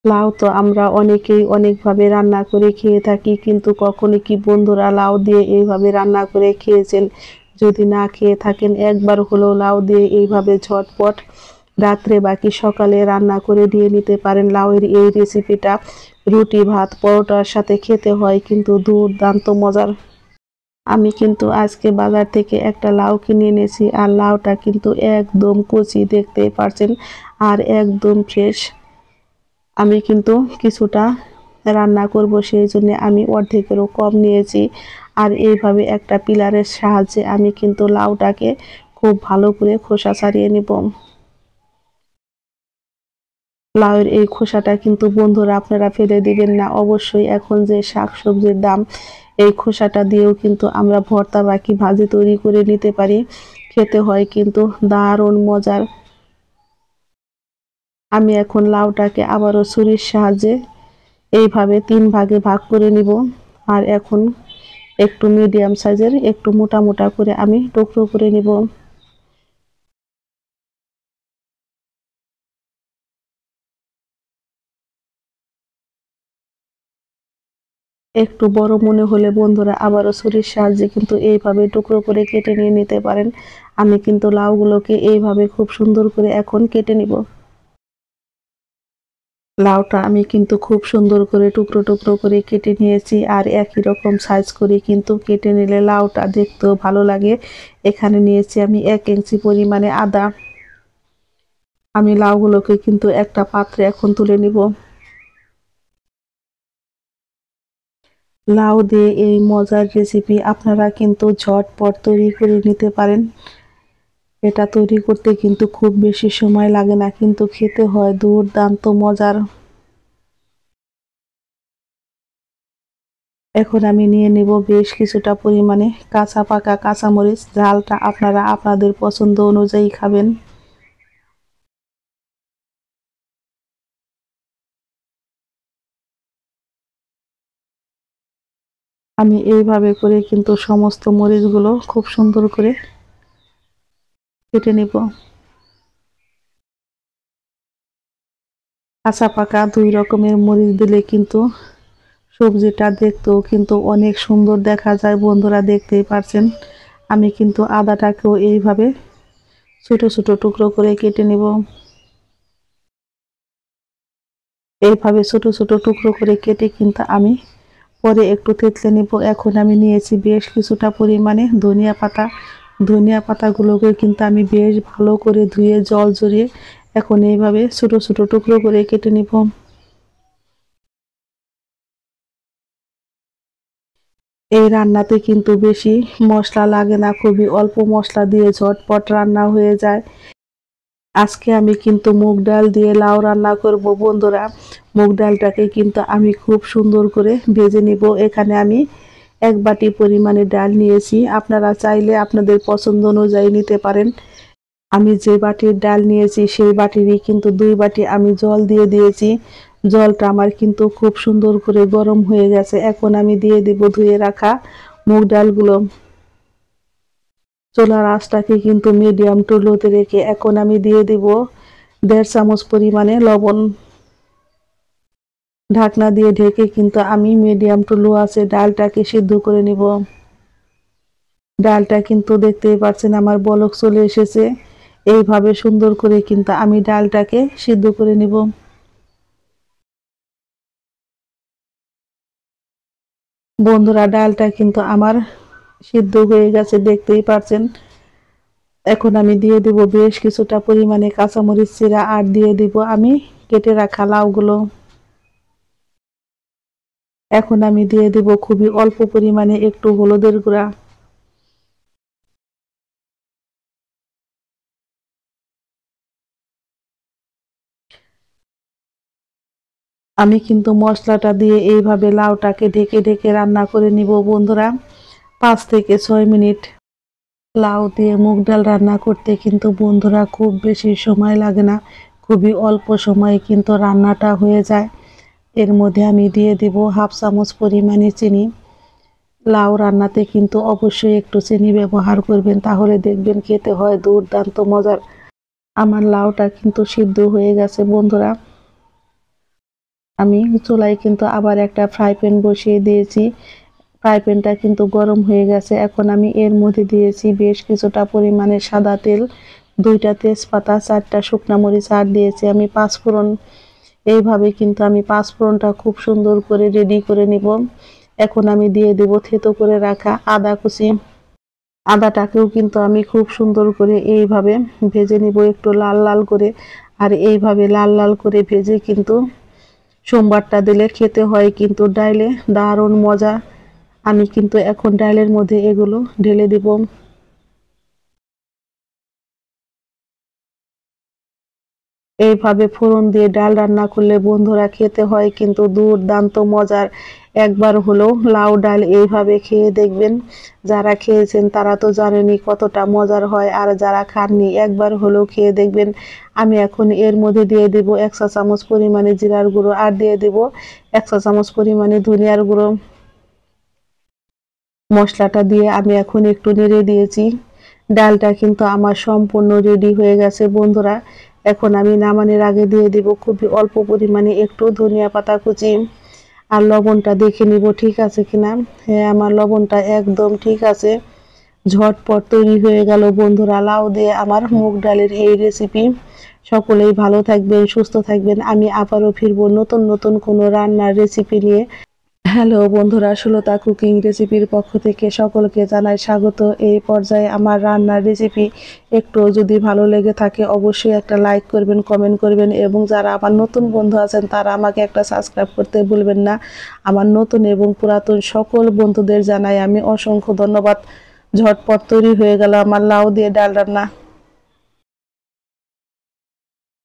লাউ তো আমরা অনেকেই অনেকভাবে রান্না করে খেয়ে থাকি, কিন্তু কখনো কি বন্ধুরা লাউ দিয়ে এইভাবে রান্না করে খেয়েছেন? যদি না খেয়ে থাকেন, একবার হলেও লাউ দিয়ে এইভাবে ঝটপট রাত্রে বাকি সকালে রান্না করে দিয়ে নিতে পারেন। লাউয়ের এই রেসিপিটা রুটি, ভাত, পরোটার সাথে খেতে হয় কিন্তু দুর্দান্ত মজার। আমি কিন্তু আজকে বাজার থেকে একটা লাউ কিনে এনেছি, আর লাউটা কিন্তু একদম কচি, দেখতেই পারছেন, আর একদম ফ্রেশ। আমি কিন্তু কিছুটা রান্না করব, সেই জন্য আমি অর্ধেকেরও কম নিয়েছি। আর এইভাবে একটা পিলারের সাহায্যে আমি কিন্তু লাউটাকে খুব ভালো করে খোসা ছাড়িয়ে নিব। লাউয়ের এই খোসাটা কিন্তু বন্ধুরা আপনারা ফেলে দিবেন না অবশ্যই। এখন যে শাকসবজির দাম, এই খোসাটা দিয়েও কিন্তু আমরা ভর্তা বাকি ভাজি তৈরি করে নিতে পারি। খেতে হয় কিন্তু দারুণ মজার। আমি এখন লাউটাকে আবারও ছুরির সাহায্যে এইভাবে 3 ভাগে ভাগ করে নিব। আর এখন একটু মিডিয়াম সাইজের একটু মোটা মোটা করে আমি টুকরো করে নিব। একটু বড় মনে হলে বন্ধুরা আবারও ছুরির সাহায্যে কিন্তু এইভাবে টুকরো করে কেটে নিয়ে নিতে পারেন। আমি কিন্তু লাউগুলোকে এইভাবে খুব সুন্দর করে এখন কেটে নিব। লাউটা আমি কিন্তু খুব সুন্দর করে টুকরো টুকরো করে কেটে নিয়েছি, আর একই রকম সাইজ করে কিন্তু কেটে নিলে লাউটা দেখতেও ভালো লাগে। এখানে নিয়েছি আমি 1 ইঞ্চি পরিমাণে আদা। আমি লাউগুলোকে কিন্তু একটা পাত্রে এখন তুলে নিব। লাউ দিয়ে এই মজার রেসিপি আপনারা কিন্তু ঝটপট তৈরি করে নিতে পারেন। এটা তৈরি করতে কিন্তু খুব বেশি সময় লাগে না, কিন্তু খেতে হয় দুর্দান্ত মজার। এখন আমি নিয়ে নেব বেশ কিছুটা পরিমাণে কাঁচা পাকা কাঁচামরিচ। ঝালটা আপনারা আপনাদের পছন্দ অনুযায়ী খাবেন। আমি এইভাবে করে কিন্তু সমস্ত মরিচগুলো খুব সুন্দর করে কেটে নেব। কাঁচা পাকা 2 রকমের মরিচ দিলে কিন্তু সবজিটা দেখতেও কিন্তু অনেক সুন্দর দেখা যায়, বন্ধুরা দেখতেই পারছেন। আমি কিন্তু আদাটাকেও এইভাবে ছোট ছোট টুকরো করে কেটে নেব। এইভাবে ছোট ছোট টুকরো করে কেটে কিন্তু আমি পরে একটু থেতলে নেব। এখন আমি নিয়েছি বেশ কিছুটা পরিমাণে ধনিয়া পাতা। ধনিয়া পাতাগুলোকে কিন্তু আমি বেশ ভালো করে ধুয়ে জল ঝরিয়ে এখন এইভাবে ছোট ছোট টুকরো করে কেটে নিব। এই রান্নাতে কিন্তু বেশি মশলা লাগে না, খুবই অল্প মশলা দিয়ে ঝটপট রান্না হয়ে যায়। আজকে আমি কিন্তু মুগ ডাল দিয়ে লাউ রান্না করব বন্ধুরা। মুগ ডালটাকে কিন্তু আমি খুব সুন্দর করে ভেজে নিব। এখানে আমি 1 বাটি পরিমাণে ডাল নিয়েছি, আপনারা চাইলে আপনাদের পছন্দ অনুযায়ী নিতে পারেন। আমি যে বাটির ডাল নিয়েছি সেই বাটিরই কিন্তু 2 বাটি আমি জল দিয়ে দিয়েছি। জলটা আমার কিন্তু খুব সুন্দর করে গরম হয়ে গেছে। এখন আমি দিয়ে দিব ধুয়ে রাখা মুগ ডালগুলো। চুলার আঁচটাকে কিন্তু মিডিয়াম টু লোতে রেখে এখন আমি দিয়ে দিব 1.5 চামচ পরিমাণে লবণ। ঢাকনা দিয়ে ঢেকে কিন্তু আমি মিডিয়াম টু লো আঁচে ডালটাকে সিদ্ধ করে নিব। ডালটা কিন্তু দেখতেই পাচ্ছেন আমার বলক চলে এসেছে। এইভাবে সুন্দর করে কিন্তু আমি ডালটাকে সিদ্ধ করে নিব। বন্ধুরা ডালটা কিন্তু আমার সিদ্ধ হয়ে গেছে, দেখতেই পাচ্ছেন। এখন আমি দিয়ে দিব বেশ কিছুটা পরিমাণে কাঁচামরিচ চিরা, আর দিয়ে দিব আমি কেটে রাখা লাউগুলো। এখন আমি দিয়ে দিব খুবই অল্প পরিমাণে একটু হলুদের গুঁড়া। আমি কিন্তু মশলাটা দিয়ে এইভাবে লাউটাকে ঢেকে ঢেকে রান্না করে নিব বন্ধুরা 5 থেকে 6 মিনিট। লাউ দিয়ে মুগ ডাল রান্না করতে কিন্তু বন্ধুরা খুব বেশি সময় লাগে না, খুবই অল্প সময়ে কিন্তু রান্নাটা হয়ে যায়। এর মধ্যে আমি দিয়ে দিব 1/2 চামচ পরিমাণে চিনি। লাউ রান্নাতে কিন্তু অবশ্যই একটু চিনি ব্যবহার করবেন, তাহলে দেখবেন খেতে হয় দুর্দান্ত মজার। আমার লাউটা কিন্তু সিদ্ধ হয়ে গেছে বন্ধুরা। আমি চুলায় কিন্তু আবার একটা ফ্রাই প্যান বসিয়ে দিয়েছি। ফ্রাই প্যানটা কিন্তু গরম হয়ে গেছে। এখন আমি এর মধ্যে দিয়েছি বেশ কিছুটা পরিমাণে সাদা তেল, 2টা তেজপাতা, 4টা শুকনা মরিচ আর দিয়েছি আমি 5 ফোড়ন। এইভাবে কিন্তু আমি 5 ফোড়নটা খুব সুন্দর করে রেডি করে নিব। এখন আমি দিয়ে দেব থেতো করে রাখা আদা কুচি। আদাটাকেও কিন্তু আমি খুব সুন্দর করে এইভাবে ভেজে নিব একটু লাল লাল করে। আর এইভাবে লাল লাল করে ভেজে কিন্তু সোমবারটা দিলে খেতে হয় কিন্তু ডাইলে দারুণ মজা। আমি কিন্তু এখন ডালের মধ্যে এগুলো ঢেলে দিব। এইভাবে ফোড়ন দিয়ে ডাল রান্না করলে বন্ধুরা খেতে হয় কিন্তু দুর্দান্ত মজার। একবার হলেও লাউ ডাল এইভাবে খেয়ে দেখবেন। যারা খেয়েছেন তারা তো জানেনই কতটা মজার হয়, আর যারা খাননি একবার হলেও খেয়ে দেখবেন। আমি এখন এর মধ্যে দিয়ে দেব 1 চা চামচ পরিমাণে জিরার গুঁড়ো আর দিয়ে দেব 1 চা চামচ পরিমাণে ধনিয়ার গুঁড়ো। মশলাটা দিয়ে আমি এখন একটু নেড়ে দিয়েছি। ডালটা কিন্তু আমার সম্পূর্ণ রেডি হয়ে গেছে বন্ধুরা। এখন আমি নামানোর আগে দিয়ে দিব খুবই অল্প পরিমাণে একটু ধনিয়া পাতা কুচি। আর লবণটা দেখে নিব ঠিক আছে কিনা। হ্যাঁ, আমার লবণটা একদম ঠিক আছে। ঝটপট তৈরি হয়ে গেল বন্ধুরা লাউ দিয়ে আমার মুগ ডালের এই রেসিপি। সকলেই ভালো থাকবেন, সুস্থ থাকবেন। আমি আবারও ফিরবো নতুন নতুন কোনো রান্নার রেসিপি নিয়ে। হ্যালো বন্ধুরা, সুলতা কুকিং রেসিপির পক্ষ থেকে সকলকে জানাই স্বাগত। এই পর্যায়ে আমার রান্নার রেসিপি একটু যদি ভালো লেগে থাকে অবশ্যই একটা লাইক করবেন, কমেন্ট করবেন, এবং যারা আমার নতুন বন্ধু আছেন তারা আমাকে একটা সাবস্ক্রাইব করতে ভুলবেন না। আমার নতুন এবং পুরাতন সকল বন্ধুদের জানাই আমি অসংখ্য ধন্যবাদ। ঝটপট তৈরি হয়ে গেল আমার লাউ দিয়ে ডাল রান্না।